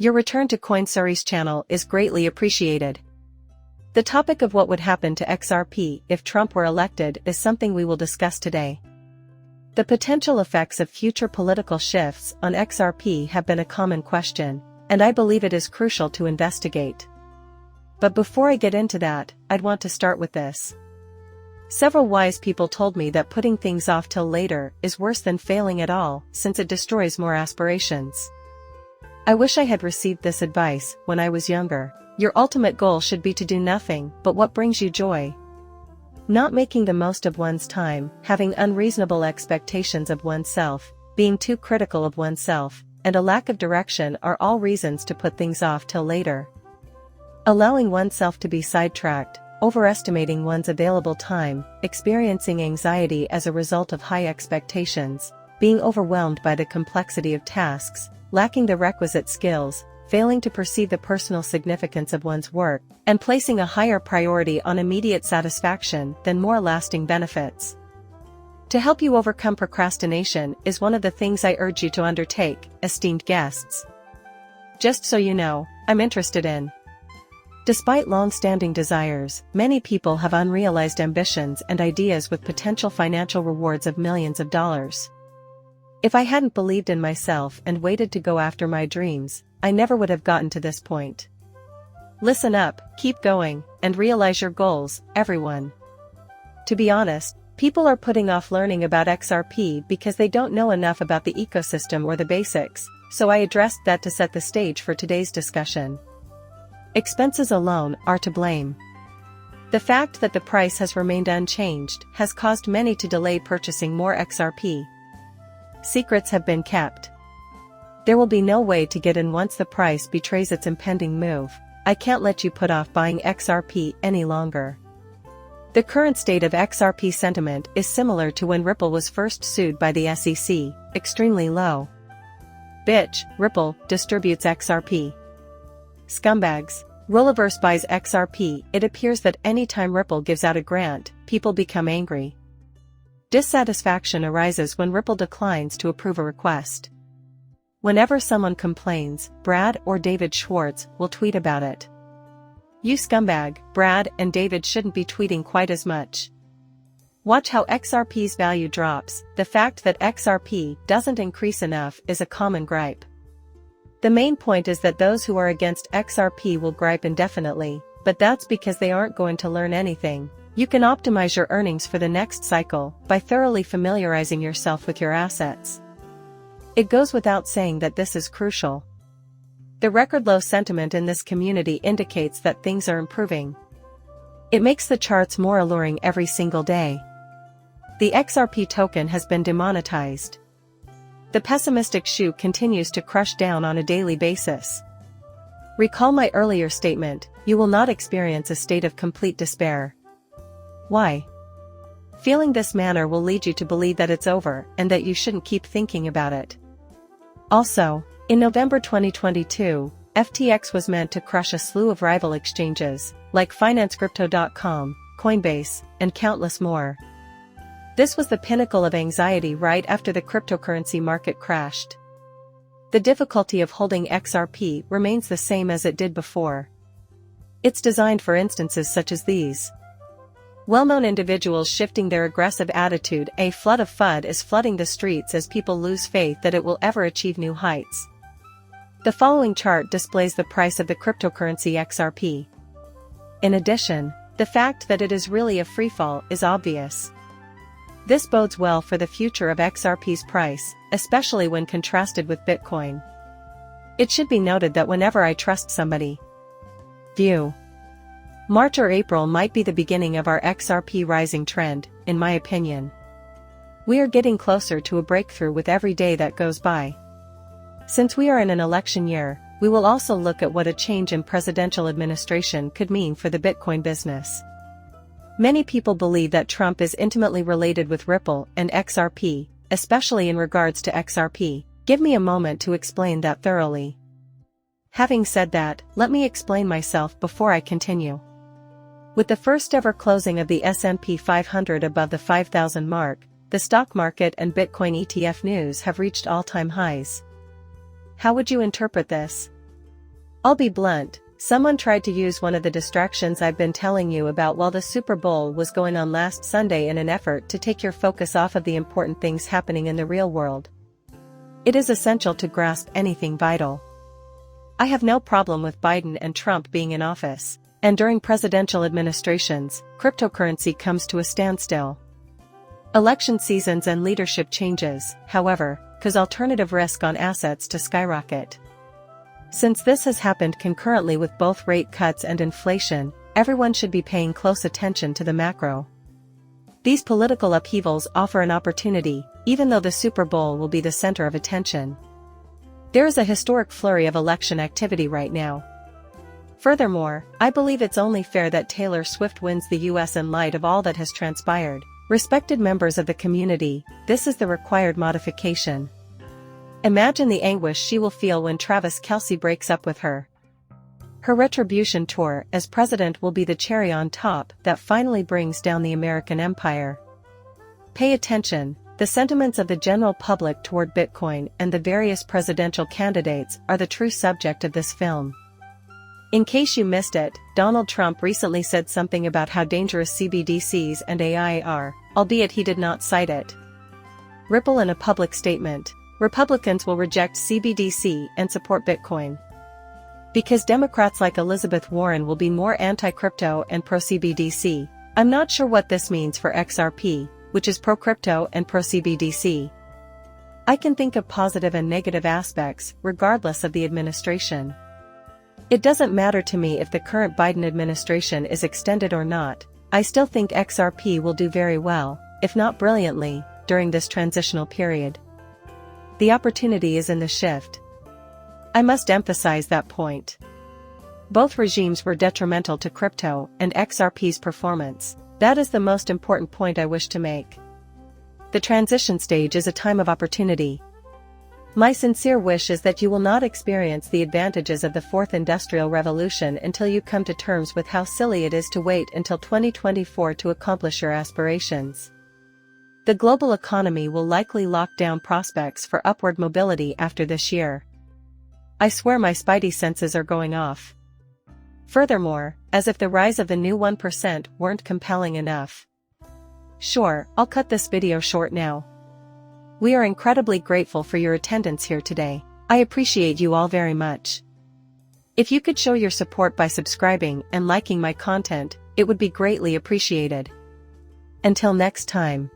Your return to CoinSuri's channel is greatly appreciated. The topic of what would happen to XRP if Trump were elected is something we will discuss today. The potential effects of future political shifts on XRP have been a common question, and I believe it is crucial to investigate. But before I get into that, I'd want to start with this. Several wise people told me that putting things off till later is worse than failing at all, since it destroys more aspirations. I wish I had received this advice when I was younger. Your ultimate goal should be to do nothing but what brings you joy. Not making the most of one's time, having unreasonable expectations of oneself, being too critical of oneself, and a lack of direction are all reasons to put things off till later. Allowing oneself to be sidetracked, overestimating one's available time, experiencing anxiety as a result of high expectations, being overwhelmed by the complexity of tasks, lacking the requisite skills, failing to perceive the personal significance of one's work, and placing a higher priority on immediate satisfaction than more lasting benefits. To help you overcome procrastination is one of the things I urge you to undertake, esteemed guests. Just so you know, I'm interested in. Despite long-standing desires, many people have unrealized ambitions and ideas with potential financial rewards of millions of dollars. If I hadn't believed in myself and waited to go after my dreams, I never would have gotten to this point. Listen up, keep going, and realize your goals, everyone. To be honest, people are putting off learning about XRP because they don't know enough about the ecosystem or the basics, so I addressed that to set the stage for today's discussion. Expenses alone are to blame. The fact that the price has remained unchanged has caused many to delay purchasing more XRP. Secrets have been kept. There will be no way to get in once the price betrays its impending move. I can't let you put off buying XRP any longer. The current state of XRP sentiment is similar to when Ripple was first sued by the SEC, extremely low. Bitch, Ripple distributes XRP. Scumbags. Rolliverse buys XRP. It appears that anytime Ripple gives out a grant, people become angry. Dissatisfaction arises when Ripple declines to approve a request. Whenever someone complains, Brad or David Schwartz will tweet about it. You scumbag, Brad and David shouldn't be tweeting quite as much. Watch how XRP's value drops. The fact that XRP doesn't increase enough is a common gripe. The main point is that those who are against XRP will gripe indefinitely, but that's because they aren't going to learn anything. You can optimize your earnings for the next cycle by thoroughly familiarizing yourself with your assets. It goes without saying that this is crucial. The record low sentiment in this community indicates that things are improving. It makes the charts more alluring every single day. The XRP token has been demonetized. The pessimistic shoe continues to crush down on a daily basis. Recall my earlier statement, you will not experience a state of complete despair. Why? Feeling this manner will lead you to believe that it's over and that you shouldn't keep thinking about it. Also, in November 2022, FTX was meant to crush a slew of rival exchanges, like FinanceCrypto.com, Coinbase, and countless more. This was the pinnacle of anxiety right after the cryptocurrency market crashed. The difficulty of holding XRP remains the same as it did before. It's designed for instances such as these. Well-known individuals shifting their aggressive attitude. A flood of FUD is flooding the streets as people lose faith that it will ever achieve new heights. The following chart displays the price of the cryptocurrency XRP. In addition, the fact that it is really a freefall is obvious. This bodes well for the future of XRP's price, especially when contrasted with Bitcoin. It should be noted that whenever I trust somebody, view March or April might be the beginning of our XRP rising trend, in my opinion. We are getting closer to a breakthrough with every day that goes by. Since we are in an election year, we will also look at what a change in presidential administration could mean for the Bitcoin business. Many people believe that Trump is intimately related with Ripple and XRP, especially in regards to XRP. Give me a moment to explain that thoroughly. Having said that, let me explain myself before I continue. With the first ever closing of the S&P 500 above the 5,000 mark, the stock market and Bitcoin ETF news have reached all-time highs. How would you interpret this? I'll be blunt, someone tried to use one of the distractions I've been telling you about while the Super Bowl was going on last Sunday in an effort to take your focus off of the important things happening in the real world. It is essential to grasp anything vital. I have no problem with Biden and Trump being in office, and during presidential administrations, cryptocurrency comes to a standstill. Election seasons and leadership changes, however, cause alternative risk on assets to skyrocket. Since this has happened concurrently with both rate cuts and inflation, everyone should be paying close attention to the macro. These political upheavals offer an opportunity, even though the Super Bowl will be the center of attention. There is a historic flurry of election activity right now. Furthermore, I believe it's only fair that Taylor Swift wins the US in light of all that has transpired. Respected members of the community, this is the required modification. Imagine the anguish she will feel when Travis Kelce breaks up with her. Her retribution tour as president will be the cherry on top that finally brings down the American empire. Pay attention, the sentiments of the general public toward Bitcoin and the various presidential candidates are the true subject of this film. In case you missed it, Donald Trump recently said something about how dangerous CBDCs and AI are, albeit he did not cite it. Ripple in a public statement. Republicans will reject CBDC and support Bitcoin. Because Democrats like Elizabeth Warren will be more anti-crypto and pro-CBDC, I'm not sure what this means for XRP, which is pro-crypto and pro-CBDC. I can think of positive and negative aspects, regardless of the administration. It doesn't matter to me if the current Biden administration is extended or not, I still think XRP will do very well, if not brilliantly, during this transitional period. The opportunity is in the shift. I must emphasize that point. Both regimes were detrimental to crypto and XRP's performance. That is the most important point I wish to make. The transition stage is a time of opportunity. My sincere wish is that you will not experience the advantages of the Fourth Industrial Revolution until you come to terms with how silly it is to wait until 2024 to accomplish your aspirations. The global economy will likely lock down prospects for upward mobility after this year. I swear my spidey senses are going off. Furthermore, as if the rise of the new 1% weren't compelling enough. Sure, I'll cut this video short now. We are incredibly grateful for your attendance here today. I appreciate you all very much. If you could show your support by subscribing and liking my content, it would be greatly appreciated. Until next time.